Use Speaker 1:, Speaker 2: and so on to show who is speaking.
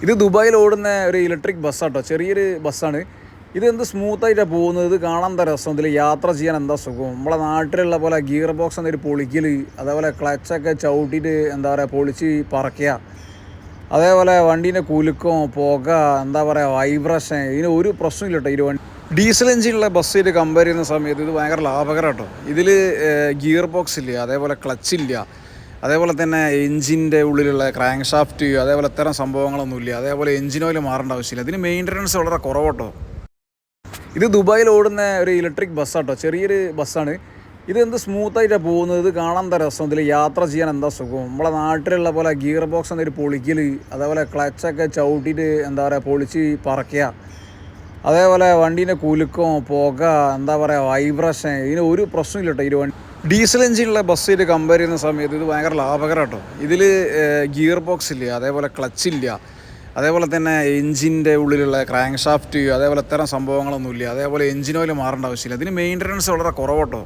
Speaker 1: ഇത് ദുബായിൽ ഓടുന്ന ഒരു ഇലക്ട്രിക് ബസ്സാട്ടോ. ചെറിയൊരു ബസ്സാണ്. ഇതെന്ത് സ്മൂത്തായിട്ടാണ് പോകുന്നത്. ഇത് കാണാൻ എന്താ രസം, ഇതിൽ യാത്ര ചെയ്യാൻ എന്താ സുഖം. നമ്മളെ നാട്ടിലുള്ള പോലെ ഗിയർ ബോക്സ് എന്നൊരു പൊളിക്കൽ, അതേപോലെ ക്ലച്ചൊക്കെ ചവിട്ടിയിട്ട് എന്താ പറയുക പൊളിച്ച് പറക്കുക, അതേപോലെ വണ്ടീൻ്റെ കുലുക്കം, പുക, എന്താ പറയുക വൈബ്രേഷൻ, ഇതിന് ഒരു പ്രശ്നമില്ല കേട്ടോ. വണ്ടി ഡീസൽ എഞ്ചിനുള്ള ബസ്സായിട്ട് കമ്പയർ ചെയ്യുന്ന സമയത്ത് ഇത് ഭയങ്കര ലാഭകരം കേട്ടോ. ഇതിൽ ഗിയർ ബോക്സ് ഇല്ല, അതേപോലെ ക്ലച്ച് ഇല്ല, അതേപോലെ തന്നെ എഞ്ചിൻ്റെ ഉള്ളിലുള്ള ക്രാങ്ക് ഷാഫ്റ്റ്, അതേപോലെ ഇത്തരം സംഭവങ്ങളൊന്നുമില്ല. അതേപോലെ എഞ്ചിൻ ഓയിൽ മാറേണ്ട ആവശ്യമില്ല. ഇതിന് മെയിൻ്റനൻസ് വളരെ കുറവട്ടോ. ഇത് ദുബായിൽ ഓടുന്ന ഒരു ഇലക്ട്രിക് ബസ്സാട്ടോ. ചെറിയൊരു ബസ്സാണ്. ഇതെന്ത് സ്മൂത്തായിട്ടാണ് പോകുന്നത്. ഇത് കാണാൻ എന്താ രസം, ഇതിൽ യാത്ര ചെയ്യാൻ എന്താ സുഖം. നമ്മളെ നാട്ടിലുള്ള പോലെ ഗിയർ ബോക്സ് എന്നൊരു പൊളിക്കൽ, അതേപോലെ ക്ലച്ചൊക്കെ ചവിട്ടിയിട്ട് എന്താ പറയുക പൊളിച്ച് പറക്കുക, അതേപോലെ വണ്ടീൻ്റെ കുലുക്കം, പുക, എന്താ പറയുക വൈബ്രേഷൻ, ഇതിന് ഒരു പ്രശ്നമില്ല കേട്ടോ. വണ്ടി ഡീസൽ എഞ്ചിനുള്ള ബസ്സായിട്ട് കമ്പയർ ചെയ്യുന്ന സമയത്ത് ഇത് ഭയങ്കര ലാഭകരം കേട്ടോ. ഇതിൽ ഗിയർ ബോക്സ് ഇല്ല, അതേപോലെ ക്ലച്ച് ഇല്ല, അതേപോലെ തന്നെ എഞ്ചിൻ്റെ ഉള്ളിലുള്ള ക്രാങ്ക് ഷാഫ്റ്റ്, അതേപോലെ ഇത്തരം സംഭവങ്ങളൊന്നുമില്ല. അതേപോലെ എഞ്ചിൻ ഓയിൽ മാറേണ്ട ആവശ്യമില്ല. ഇതിന് മെയിൻ്റനൻസ് വളരെ കുറവട്ടോ.